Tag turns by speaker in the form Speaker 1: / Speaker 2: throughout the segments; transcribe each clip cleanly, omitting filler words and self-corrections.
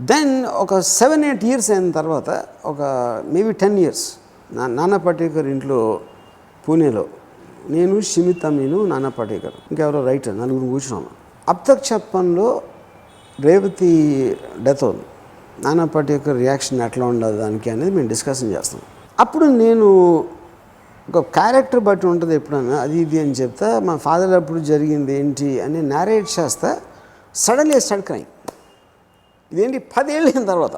Speaker 1: Then ఒక 7-8 years అయిన తర్వాత ఒక మేబీ 10 years నానా పాటేకర్ ఇంట్లో పూణేలో నేను షిమిత్ అమీను నానా పాటేకర్ ఇంకెవరో రైటర్ నలుగురు కూర్చున్నాను. అబ్ తక్ చెప్పన్లో రేవతి డెత్ అవుతుంది. నానా పాటేకర్ రియాక్షన్ ఎట్లా ఉండదు దానికి అనేది మేము డిస్కషన్ చేస్తాం. అప్పుడు నేను ఒక క్యారెక్టర్ బట్టి ఉంటుంది ఎప్పుడన్నా అది ఇది అని చెప్తా మా ఫాదర్ అప్పుడు జరిగింది ఏంటి అని నారేట్ చేస్తా. Suddenly start crime. ఇదేంటి 10 ఏళ్ళు అయిన తర్వాత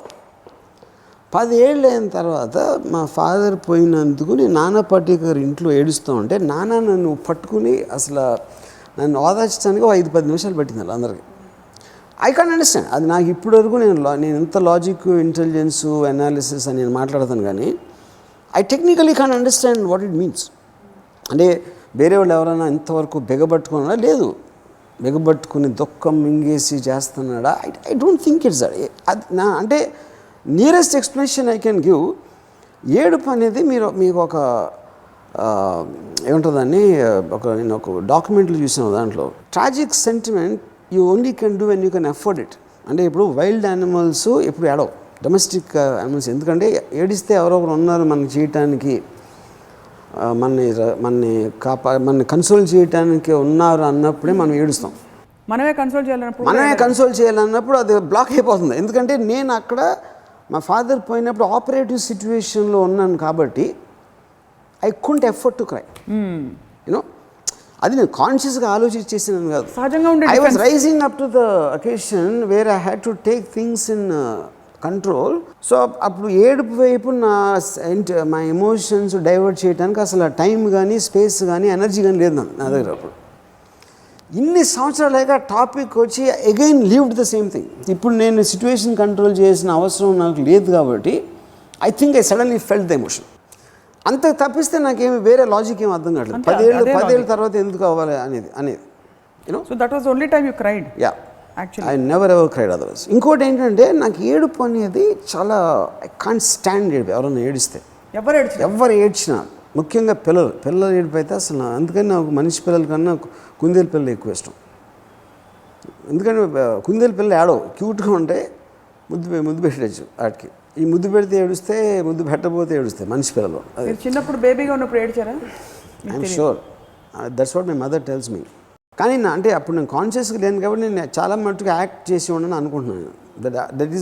Speaker 1: 10 ఏళ్ళు అయిన తర్వాత మా ఫాదర్ పోయినందుకు నేను నానా పాటేకర్ ఇంట్లో ఏడుస్తూ ఉంటే నాన్న నన్ను పట్టుకుని అసలు నన్ను ఓదార్చడానికి 5-10 నిమిషాలు పట్టింది అందరికీ. I can't understand. అది నాకు ఇప్పటివరకు నేను ఎంత లాజిక్ ఇంటెలిజెన్సు అనాలిసిస్ అని నేను మాట్లాడతాను కానీ I technically can't understand what it means. అంటే వేరే వాళ్ళు ఎవరైనా ఇంతవరకు బెగబట్టుకున్నాడా? లేదు. బెగబట్టుకుని దుఃఖం మింగేసి చేస్తున్నాడా? ఐ డోంట్ థింక్ ఇట్స్ అది నా అంటే nearest explanation I can give. ఏడుపు అనేది మీకు ఒక ఏముంటుందని నేను ఒక డాక్యుమెంట్లు చూసాను. దాంట్లో tragic sentiment you only can do when you can afford it. అంటే ఇప్పుడు వైల్డ్ యానిమల్స్ ఎప్పుడు ఏడవు, డొమెస్టిక్ యానిమల్స్. ఎందుకంటే ఏడిస్తే ఎవరో ఒకరు ఉన్నారు మనకి చేయటానికి, మనని కన్సోల్ చేయడానికి ఉన్నారు అన్నప్పుడే మనం ఏడుస్తాం.
Speaker 2: మనమే కన్సోల్
Speaker 1: చేయాలన్నప్పుడు అది బ్లాక్ అయిపోతుంది. ఎందుకంటే నేను అక్కడ మా ఫాదర్ పోయినప్పుడు ఆపరేటివ్ సిచ్యువేషన్లో ఉన్నాను కాబట్టి I couldn't afford to cry. You know అది నేను కాన్షియస్గా ఆలోచించేసినాను కాదు. I was rising up to the occasion where I had to take things in control. So అప్పుడు ఏడుపు వైపు మా ఎమోషన్స్ డైవర్ట్ చేయడానికి అసలు టైం కానీ స్పేస్ కానీ ఎనర్జీ కానీ లేదు నా దగ్గర. అప్పుడు ఇన్ని సంవత్సరాలుగా టాపిక్ వచ్చి అగైన్ లీవ్డ్ ద సేమ్ థింగ్. ఇప్పుడు నేను సిచ్యువేషన్ కంట్రోల్ చేసిన అవసరం నాకు లేదు కాబట్టి I think I suddenly felt the emotion. అంత తప్పిస్తే నాకేమి వేరే లాజిక్ ఏమి అర్థం కావట్లేదు. 10 ఏళ్ళ తర్వాత ఎందుకు అవ్వాలి అనేది you know.
Speaker 2: So that was only time you cried.
Speaker 1: Yeah, I never ever cried otherwise. ఇంకోటి ఏంటంటే నాకు ఏడుపు అనేది చాలా ఐ కాంట్ స్టాండ్ ఏడుపు. ఎవరైనా ఏడిస్తే ఎవరు ఏడ్చినా ముఖ్యంగా పిల్లలు ఏడుపు అయితే అసలు అందుకని నాకు మనిషి పిల్లల కన్నా కుందేలు పిల్లలు ఎక్కువ ఇష్టం. ఎందుకంటే కుందేలు పిల్లలు ఏడవు, క్యూట్గా ఉంటే ముద్దు పెట్టచ్చు వాటికి. ఈ ముద్దు పెడితే ఏడుస్తే, ముద్దు పెట్టబోతే ఏడుస్తాయి మనిషి పిల్లలు.
Speaker 2: అది చిన్నప్పుడు బేబీగా ఉన్నప్పుడు ఏడ్చారా?
Speaker 1: I'm sure that's what my mother tells me. కానీ అంటే అప్పుడు నేను కాన్షియస్గా లేను కాబట్టి నేను చాలా మట్టుకు యాక్ట్ చేసి ఉండని అనుకుంటున్నాను.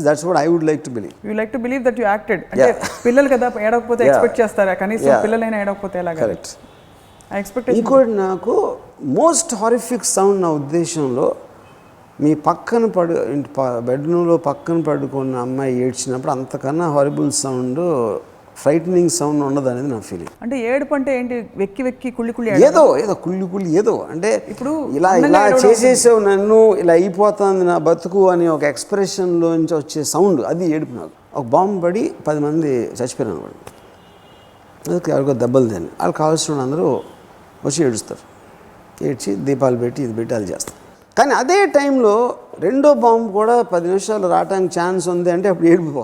Speaker 1: That's what I would like to believe.
Speaker 2: You like to believe that you acted. అంటే పిల్లలు కదా ఏడవకపోతే ఎక్స్పెక్ట్ చేస్తారా? కనీసం పిల్లలైనా ఏడవకపోతే ఎలాగా?
Speaker 1: కరెక్ట్.
Speaker 2: ఆ ఎక్స్పెక్టేషన్.
Speaker 1: ఇంకోటి నాకు మోస్ట్ హారిఫిక్ సౌండ్ నా ఉద్దేశంలో మీ పక్కన బెడ్రూమ్లో పక్కన పడుకున్న అమ్మాయి ఏడ్చినప్పుడు అంతకన్నా హారిబుల్ సౌండ్, ఫ్రైటనింగ్ సౌండ్ ఉండదు అనేది నా ఫీలింగ్.
Speaker 2: అంటే ఏడుపు అంటే ఏంటి? వెక్కి కుళ్ళి
Speaker 1: ఏదో కుళ్ళి ఏదో అంటే ఇప్పుడు ఇలా చేసేసావు నన్ను, ఇలా అయిపోతుంది నా బతుకు అని ఒక ఎక్స్ప్రెషన్లోంచి వచ్చే సౌండ్, అది ఏడుపు నాకు. ఒక బాంబు పడి 10 మంది చచ్చిపోయారు అనుకోండి, అందుకే ఎవరికో దెబ్బలు తిని వాళ్ళు కావాల్సిన అందరూ వచ్చి ఏడుస్తారు. ఏడ్చి దీపాలు పెట్టి ఇది పెట్టి అది చేస్తారు. కానీ అదే టైంలో రెండో బాంబు కూడా 10 నిమిషాలు రావడానికి ఛాన్స్ ఉంది అంటే అప్పుడు ఏడిపోతుంది.